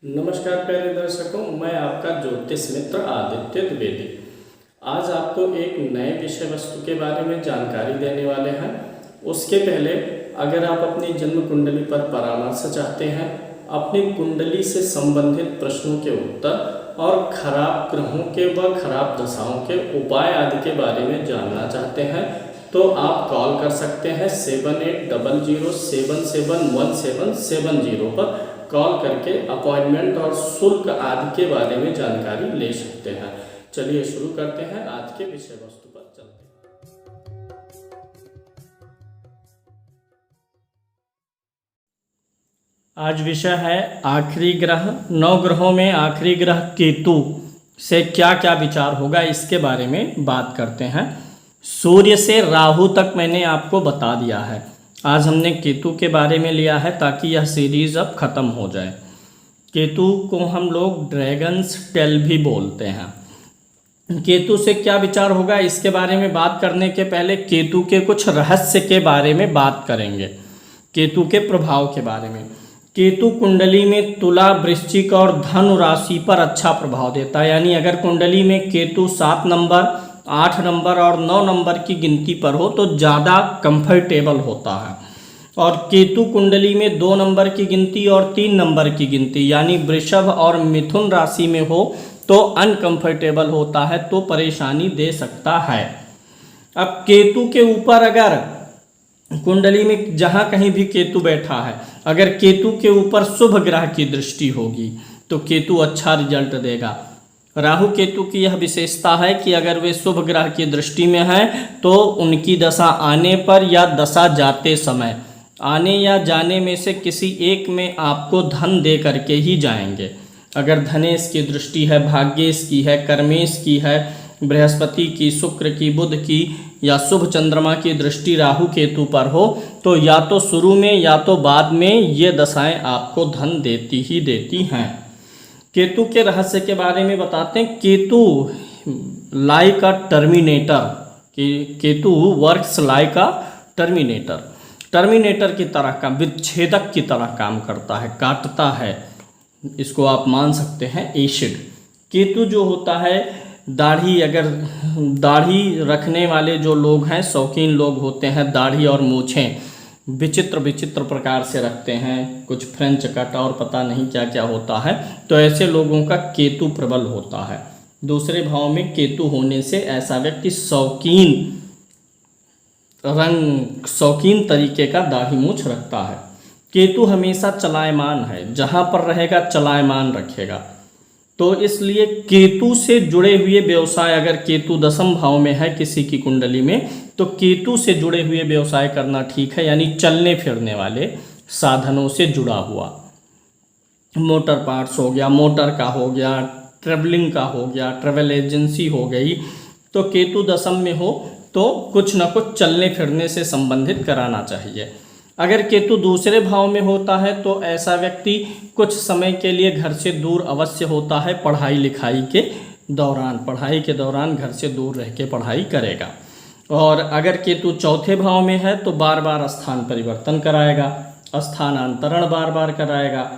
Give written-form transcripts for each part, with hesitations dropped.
नमस्कार प्यारे दर्शकों, मैं आपका ज्योतिष मित्र आदित्य द्विवेदी। आज आपको एक नए विषय वस्तु के बारे में जानकारी देने वाले हैं। उसके पहले अगर आप अपनी जन्म कुंडली पर परामर्श चाहते हैं, अपनी कुंडली से संबंधित प्रश्नों के उत्तर और खराब ग्रहों के व खराब दशाओं के उपाय आदि के बारे में जानना चाहते हैं, तो आप कॉल कर सकते हैं 7800771770 पर। कॉल करके अपॉइंटमेंट और शुल्क आदि के बारे में जानकारी ले सकते हैं। चलिए शुरू करते हैं, आज के विषय वस्तु पर चलते हैं। आज विषय है आखिरी ग्रह। 9 ग्रहों में आखिरी ग्रह केतु से क्या क्या विचार होगा, इसके बारे में बात करते हैं। सूर्य से राहु तक मैंने आपको बता दिया है। आज हमने केतु के बारे में लिया है ताकि यह सीरीज अब ख़त्म हो जाए। केतु को हम लोग ड्रैगन्स टेल भी बोलते हैं। केतु से क्या विचार होगा, इसके बारे में बात करने के पहले केतु के कुछ रहस्य के बारे में बात करेंगे। केतु के प्रभाव के बारे में। केतु कुंडली में तुला, वृश्चिक और धनु राशि पर अच्छा प्रभाव देता है। यानी अगर कुंडली में केतु 7 नंबर, 8 नंबर और 9 नंबर की गिनती पर हो तो ज़्यादा कंफर्टेबल होता है। और केतु कुंडली में 2 नंबर की गिनती और 3 नंबर की गिनती यानी वृषभ और मिथुन राशि में हो तो अनकंफर्टेबल होता है, तो परेशानी दे सकता है। अब केतु के ऊपर अगर कुंडली में जहाँ कहीं भी केतु बैठा है, अगर केतु के ऊपर शुभ ग्रह की दृष्टि होगी तो केतु अच्छा रिजल्ट देगा। राहु केतु की यह विशेषता है कि अगर वे शुभ ग्रह की दृष्टि में हैं तो उनकी दशा आने पर या दशा जाते समय, आने या जाने में से किसी एक में आपको धन दे करके ही जाएंगे। अगर धनेश की दृष्टि है, भाग्येश की है, कर्मेश की है, बृहस्पति की, शुक्र की, बुध की या शुभ चंद्रमा की दृष्टि राहु केतु पर हो तो या तो शुरू में या तो बाद में ये दशाएं आपको धन देती ही देती हैं। केतु के रहस्य के बारे में बताते हैं। केतु लाइक अ टर्मिनेटर, केतु वर्क्स लाइक अ टर्मिनेटर, टर्मिनेटर की तरह काम, विच्छेदक की तरह काम करता है, काटता है। इसको आप मान सकते हैं एसिड। केतु जो होता है, दाढ़ी, अगर दाढ़ी रखने वाले जो लोग हैं, शौकीन लोग होते हैं, दाढ़ी और मूछें विचित्र विचित्र प्रकार से रखते हैं, कुछ फ्रेंच कट और पता नहीं क्या क्या होता है, तो ऐसे लोगों का केतु प्रबल होता है। दूसरे भाव में केतु होने से ऐसा व्यक्ति शौकीन तरीके का दाढ़ी मूछ रखता है। केतु हमेशा चलायमान है, जहाँ पर रहेगा चलायमान रखेगा। तो इसलिए केतु से जुड़े हुए व्यवसाय, अगर केतु 10वें भाव में है किसी की कुंडली में, तो केतु से जुड़े हुए व्यवसाय करना ठीक है। यानी चलने फिरने वाले साधनों से जुड़ा हुआ, मोटर पार्ट्स हो गया, मोटर का हो गया, ट्रेवलिंग का हो गया, ट्रेवल एजेंसी हो गई, तो केतु 10वें में हो तो कुछ ना कुछ चलने फिरने से संबंधित कराना चाहिए। अगर केतु दूसरे भाव में होता है तो ऐसा व्यक्ति कुछ समय के लिए घर से दूर अवश्य होता है। पढ़ाई लिखाई के दौरान, पढ़ाई के दौरान घर से दूर रह के पढ़ाई करेगा। और अगर केतु चौथे भाव में है तो बार बार स्थान परिवर्तन कराएगा, स्थानांतरण बार बार कराएगा।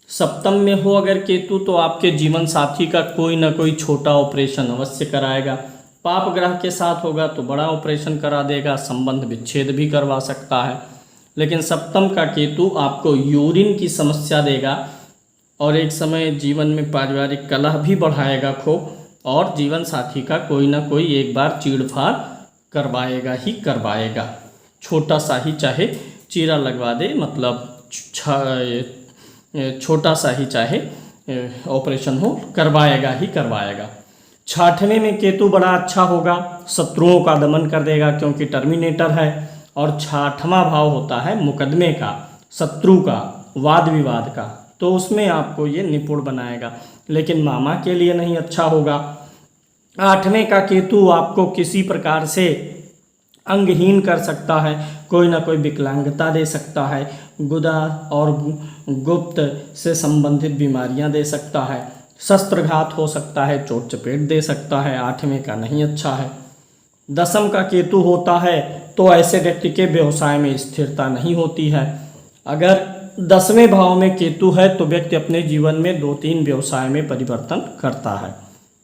सप्तम में हो अगर केतु तो आपके जीवन साथी का कोई ना कोई छोटा ऑपरेशन अवश्य कराएगा। पाप ग्रह के साथ होगा तो बड़ा ऑपरेशन करा देगा, संबंध विच्छेद भी करवा सकता है। लेकिन सप्तम का केतु आपको यूरिन की समस्या देगा और एक समय जीवन में पारिवारिक कलह भी बढ़ाएगा खूब, और जीवन साथी का कोई ना कोई एक बार चीड़फाड़ करवाएगा ही करवाएगा। छोटा सा ही चाहे चीरा लगवा दे, मतलब छोटा सा ही चाहे ऑपरेशन हो, करवाएगा ही करवाएगा। 6वें में केतु बड़ा अच्छा होगा, शत्रुओं का दमन कर देगा क्योंकि टर्मिनेटर है। और 6वां भाव होता है मुकदमे का, शत्रु का, वाद विवाद का, तो उसमें आपको ये निपुण बनाएगा। लेकिन मामा के लिए नहीं अच्छा होगा। 8वें का केतु आपको किसी प्रकार से अंगहीन कर सकता है, कोई ना कोई विकलांगता दे सकता है, गुदा और गुप्त से संबंधित बीमारियां दे सकता है, शस्त्रघात हो सकता है, चोट चपेट दे सकता है। 8वें का नहीं अच्छा है। 10वें का केतु होता है तो ऐसे व्यक्ति के व्यवसाय में स्थिरता नहीं होती है। अगर 10वें भाव में केतु है तो व्यक्ति अपने जीवन में 2-3 व्यवसाय में परिवर्तन करता है।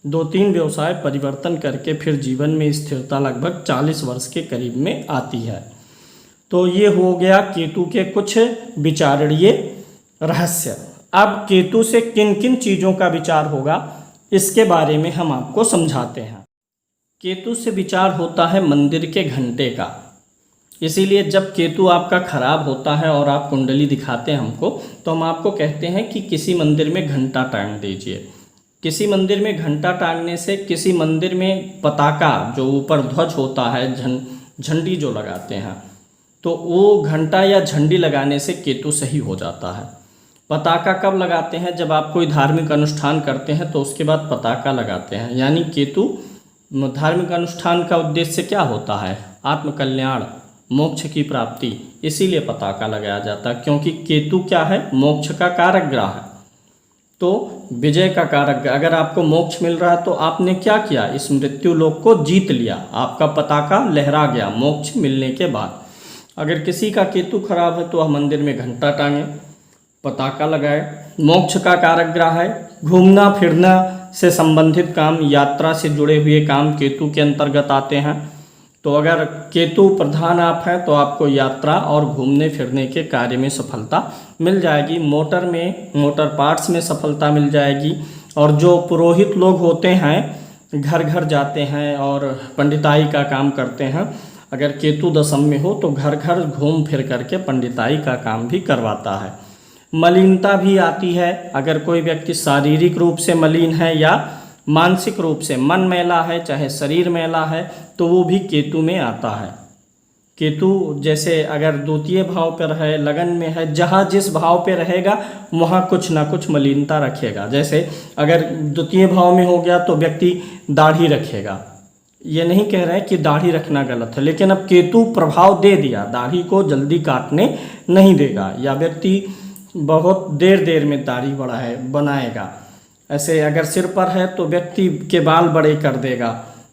2-3 व्यवसाय परिवर्तन करके फिर जीवन में स्थिरता लगभग 40 वर्ष के करीब में आती है। तो ये हो गया केतु के कुछ विचारणीय रहस्य। अब केतु से किन किन चीज़ों का विचार होगा इसके बारे में हम आपको समझाते हैं। केतु से विचार होता है मंदिर के घंटे का। इसीलिए जब केतु आपका खराब होता है और आप कुंडली दिखाते हैं हमको, तो हम आपको कहते हैं कि किसी मंदिर में घंटा टांग दीजिए। किसी मंदिर में घंटा टांगने से, किसी मंदिर में पताका जो ऊपर ध्वज होता है, झंडी जो लगाते हैं, तो वो घंटा या झंडी लगाने से केतु सही हो जाता है। पताका कब लगाते हैं? जब आप कोई धार्मिक अनुष्ठान करते हैं तो उसके बाद पताका लगाते हैं। यानी केतु, धार्मिक अनुष्ठान का उद्देश्य क्या होता है? आत्मकल्याण, मोक्ष की प्राप्ति। इसीलिए पताका लगाया जाता है, क्योंकि केतु क्या है? मोक्ष का कारक ग्रह है, तो विजय का कारक। अगर आपको मोक्ष मिल रहा है तो आपने क्या किया? इस मृत्यु लोक को जीत लिया, आपका पताका लहरा गया मोक्ष मिलने के बाद। अगर किसी का केतु खराब है तो वह मंदिर में घंटा टांगे, पताका लगाए। मोक्ष का कारक ग्रह है। घूमना फिरना से संबंधित काम, यात्रा से जुड़े हुए काम केतु के अंतर्गत आते हैं। तो अगर केतु प्रधान आप हैं तो आपको यात्रा और घूमने फिरने के कार्य में सफलता मिल जाएगी। मोटर पार्ट्स में सफलता मिल जाएगी। और जो पुरोहित लोग होते हैं, घर घर जाते हैं और पंडिताई का काम करते हैं, अगर केतु दशम में हो तो घर घर घूम फिर करके पंडिताई का काम भी करवाता है। मलिनता भी आती है। अगर कोई व्यक्ति शारीरिक रूप से मलिन है या मानसिक रूप से, मन मैला है चाहे शरीर मैला है, तो वो भी केतु में आता है। केतु जैसे अगर द्वितीय भाव पर है, लगन में है, जहाँ जिस भाव पे रहेगा वहाँ कुछ ना कुछ मलिनता रखेगा। जैसे अगर द्वितीय भाव में हो गया तो व्यक्ति दाढ़ी रखेगा। ये नहीं कह रहे हैं कि दाढ़ी रखना गलत है, लेकिन अब केतु प्रभाव दे दिया, दाढ़ी को जल्दी काटने नहीं देगा, या व्यक्ति बहुत देर में दाढ़ी बनाएगा। ऐसे अगर सिर पर है तो व्यक्ति के बाल बड़े कर देगा।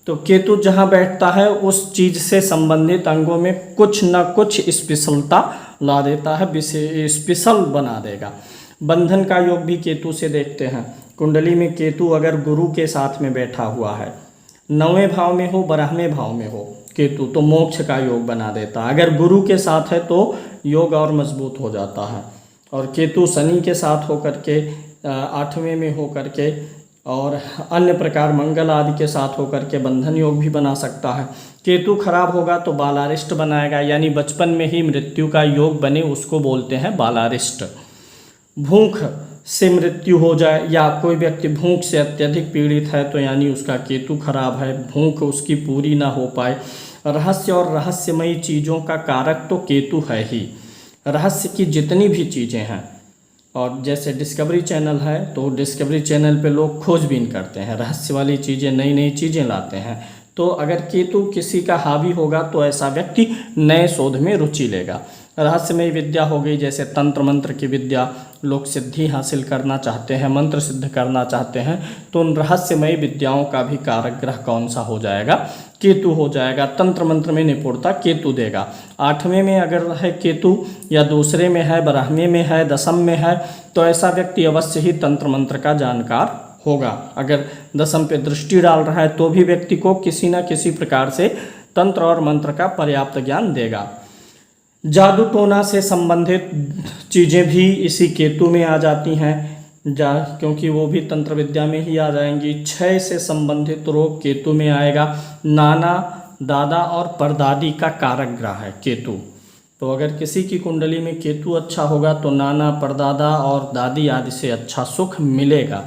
तो केतु जहाँ बैठता है उस चीज़ से संबंधित अंगों में कुछ न कुछ स्पेशलता ला देता है, स्पेशल बना देगा। बंधन का योग भी केतु से देखते हैं। कुंडली में केतु अगर गुरु के साथ में बैठा हुआ है, 9वें भाव में हो, 12वें भाव में हो केतु, तो मोक्ष का योग बना देता है। अगर गुरु के साथ है तो योग और मजबूत हो जाता है। और केतु शनि के साथ होकर के 8वें में होकर के और अन्य प्रकार मंगल आदि के साथ होकर के बंधन योग भी बना सकता है। केतु खराब होगा तो बालारिष्ट बनाएगा, यानी बचपन में ही मृत्यु का योग बने, उसको बोलते हैं बालारिष्ट। भूख से मृत्यु हो जाए या कोई व्यक्ति भूख से अत्यधिक पीड़ित है तो यानी उसका केतु खराब है, भूख उसकी पूरी ना हो पाए। रहस्य और रहस्यमयी चीज़ों का कारक तो केतु है ही। रहस्य की जितनी भी चीज़ें हैं, और जैसे डिस्कवरी चैनल है तो डिस्कवरी चैनल पे लोग खोजबीन करते हैं, रहस्य वाली चीज़ें, नई नई चीज़ें लाते हैं। तो अगर केतु किसी का हावी होगा तो ऐसा व्यक्ति नए शोध में रुचि लेगा। रहस्यमय विद्या हो गई, जैसे तंत्र मंत्र की विद्या, लोग सिद्धि हासिल करना चाहते हैं, मंत्र सिद्ध करना चाहते हैं, तो उन रहस्यमय विद्याओं का भी कारक ग्रह कौन सा हो जाएगा? केतु हो जाएगा। तंत्र मंत्र में निपुणता केतु देगा। 8वें में अगर है केतु, या दूसरे में है, 12वें में है, 10म में है, तो ऐसा व्यक्ति अवश्य ही तंत्र मंत्र का जानकार होगा। अगर 10म पे दृष्टि डाल रहा है तो भी व्यक्ति को किसी न किसी प्रकार से तंत्र और मंत्र का पर्याप्त ज्ञान देगा। जादू टोना से संबंधित चीज़ें भी इसी केतु में आ जाती हैं, क्योंकि वो भी तंत्र विद्या में ही आ जाएंगी। क्षय से संबंधित रोग केतु में आएगा। नाना, दादा और परदादी का कारक ग्रह है केतु। तो अगर किसी की कुंडली में केतु अच्छा होगा तो नाना, परदादा और दादी आदि से अच्छा सुख मिलेगा।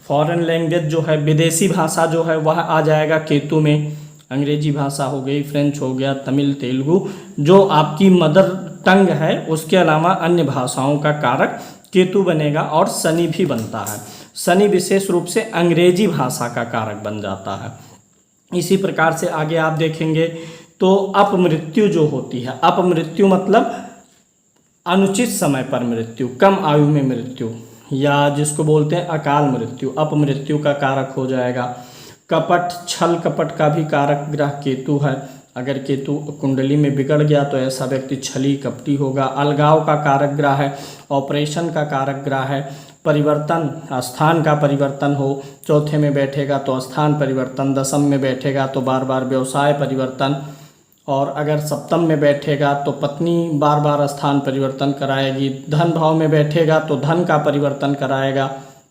फॉरेन लैंग्वेज जो है, विदेशी भाषा जो है, वह आ जाएगा केतु में। अंग्रेजी भाषा हो गई, फ्रेंच हो गया, तमिल, तेलुगु, जो आपकी मदर टंग है, उसके अलावा अन्य भाषाओं का कारक केतु बनेगा। और शनि भी बनता है। शनि विशेष रूप से अंग्रेजी भाषा का कारक बन जाता है। इसी प्रकार से आगे आप देखेंगे तो अपमृत्यु जो होती है, अपमृत्यु मतलब अनुचित समय पर मृत्यु, कम आयु में मृत्यु, या जिसको बोलते हैं अकाल मृत्यु, अपमृत्यु का कारक हो जाएगा। कपट, छल कपट का भी कारक ग्रह केतु है। अगर केतु कुंडली में बिगड़ गया तो ऐसा व्यक्ति छली कपटी होगा। अलगाव का कारक ग्रह है, ऑपरेशन का कारक ग्रह है, परिवर्तन, स्थान का परिवर्तन हो, चौथे में बैठेगा तो स्थान परिवर्तन, दसम में बैठेगा तो बार बार व्यवसाय परिवर्तन, और अगर सप्तम में बैठेगा तो पत्नी बार बार स्थान परिवर्तन कराएगी। धन भाव में बैठेगा तो धन का परिवर्तन कराएगा,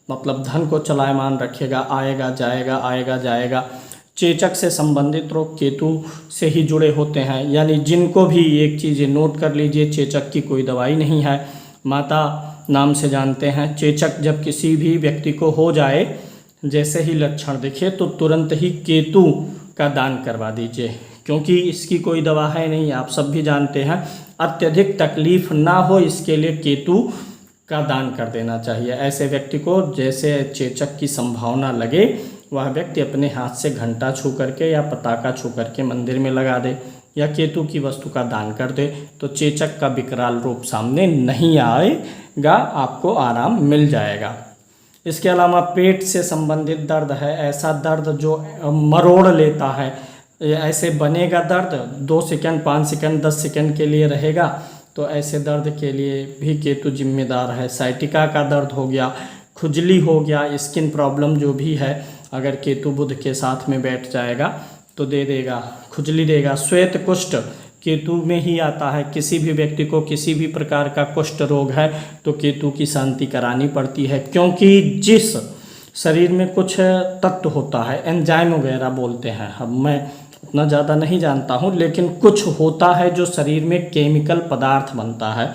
मतलब धन को चलायमान रखेगा, आएगा जाएगा आएगा जाएगा। चेचक से संबंधित रोग केतु से ही जुड़े होते हैं, यानी जिनको भी एक चीज़ नोट कर लीजिए, चेचक की कोई दवाई नहीं है, माता नाम से जानते हैं। चेचक जब किसी भी व्यक्ति को हो जाए, जैसे ही लक्षण दिखे तो तुरंत ही केतु का दान करवा दीजिए, क्योंकि इसकी कोई दवा है नहीं, आप सब भी जानते हैं। अत्यधिक तकलीफ ना हो इसके लिए केतु का दान कर देना चाहिए। ऐसे व्यक्ति को जैसे चेचक की संभावना लगे, वह व्यक्ति अपने हाथ से घंटा छू करके या पताका छू करके मंदिर में लगा दे या केतु की वस्तु का दान कर दे, तो चेचक का विकराल रूप सामने नहीं आएगा, आपको आराम मिल जाएगा। इसके अलावा पेट से संबंधित दर्द है, ऐसा दर्द जो मरोड़ लेता है, ऐसे बनेगा दर्द 2 सेकंड 5 सेकंड 10 सेकंड के लिए रहेगा, तो ऐसे दर्द के लिए भी केतु जिम्मेदार है। साइटिका का दर्द हो गया, खुजली हो गया, स्किन प्रॉब्लम जो भी है, अगर केतु बुध के साथ में बैठ जाएगा तो दे देगा, खुजली देगा। श्वेत कुष्ठ केतु में ही आता है, किसी भी व्यक्ति को किसी भी प्रकार का कुष्ठ रोग है तो केतु की शांति करानी पड़ती है, क्योंकि जिस शरीर में कुछ तत्व होता है, एंजाइम वगैरह बोलते हैं, अब मैं उतना ज़्यादा नहीं जानता हूँ, लेकिन कुछ होता है जो शरीर में केमिकल पदार्थ बनता है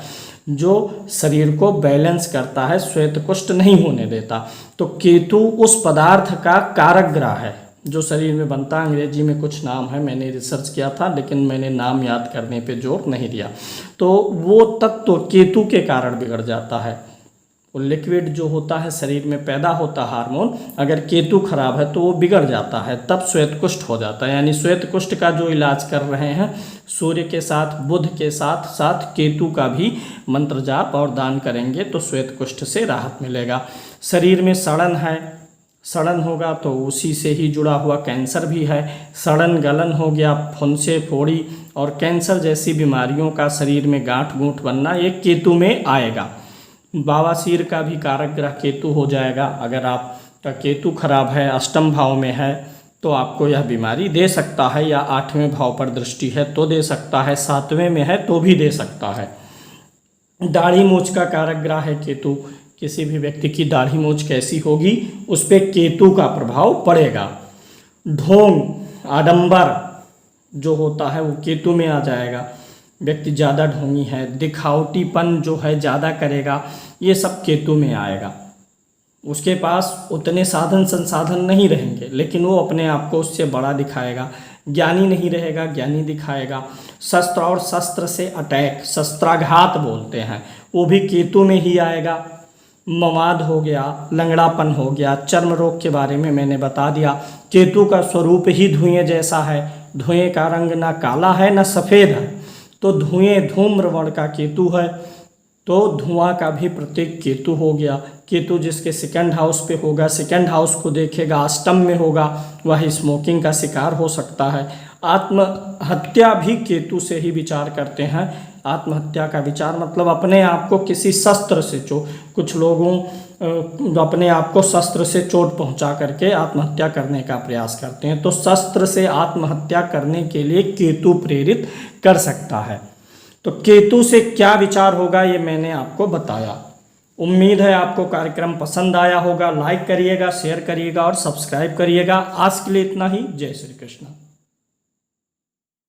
जो शरीर को बैलेंस करता है, श्वेत कुष्ठ नहीं होने देता। तो केतु उस पदार्थ का कारक ग्रह है जो शरीर में बनता है। अंग्रेजी में कुछ नाम है, मैंने रिसर्च किया था लेकिन मैंने नाम याद करने पे जोर नहीं दिया। तो वो तत्व केतु के कारण बिगड़ जाता है। वो लिक्विड जो होता है शरीर में पैदा होता हार्मोन, अगर केतु खराब है तो वो बिगड़ जाता है, तब श्वेत कुष्ठ हो जाता है। यानी श्वेत कुष्ठ का जो इलाज कर रहे हैं, सूर्य के साथ बुध के साथ साथ केतु का भी मंत्र जाप और दान करेंगे तो श्वेत कुष्ठ से राहत मिलेगा। शरीर में सड़न है, सड़न होगा तो उसी से ही जुड़ा हुआ कैंसर भी है। सड़न गलन हो गया, फुंसे फोड़ी और कैंसर जैसी बीमारियों का शरीर में गांठ गूंठ बनना, ये केतु में आएगा। बवासीर का भी कारक ग्रह केतु हो जाएगा। अगर आपका केतु खराब है, अष्टम भाव में है, तो आपको यह बीमारी दे सकता है, या 8वें भाव पर दृष्टि है तो दे सकता है, 7वें में है तो भी दे सकता है। दाढ़ी मूंछ का कारक ग्रह है केतु। किसी भी व्यक्ति की दाढ़ी मूंछ कैसी होगी उस पर केतु का प्रभाव पड़ेगा। ढोंग, आडंबर जो होता है वो केतु में आ जाएगा। व्यक्ति ज़्यादा ढोंगी है, दिखावटीपन जो है ज़्यादा करेगा, ये सब केतु में आएगा। उसके पास उतने साधन संसाधन नहीं रहेंगे लेकिन वो अपने आप को उससे बड़ा दिखाएगा। ज्ञानी नहीं रहेगा, ज्ञानी दिखाएगा। शस्त्र और शस्त्र से अटैक, शस्त्राघात बोलते हैं, वो भी केतु में ही आएगा। मवाद हो गया, लंगड़ापन हो गया, चर्म रोग के बारे में मैंने बता दिया। केतु का स्वरूप ही धुएं जैसा है, धुएं का रंग ना काला है ना सफ़ेद है, तो धुएं धूम्र वर्ण का केतु है, तो धुआं का भी प्रतीक केतु हो गया। केतु जिसके सेकंड हाउस पे होगा, सेकंड हाउस को देखेगा, अष्टम में होगा, वह स्मोकिंग का शिकार हो सकता है। आत्महत्या भी केतु से ही विचार करते हैं। आत्महत्या का विचार मतलब अपने आप को किसी शस्त्र से कुछ लोगों अपने आप को शस्त्र से चोट पहुंचा करके आत्महत्या करने का प्रयास करते हैं, तो शस्त्र से आत्महत्या करने के लिए केतु प्रेरित कर सकता है। तो केतु से क्या विचार होगा ये मैंने आपको बताया। उम्मीद है आपको कार्यक्रम पसंद आया होगा। लाइक करिएगा, शेयर करिएगा और सब्सक्राइब करिएगा। आज के लिए इतना ही। जय श्री कृष्ण।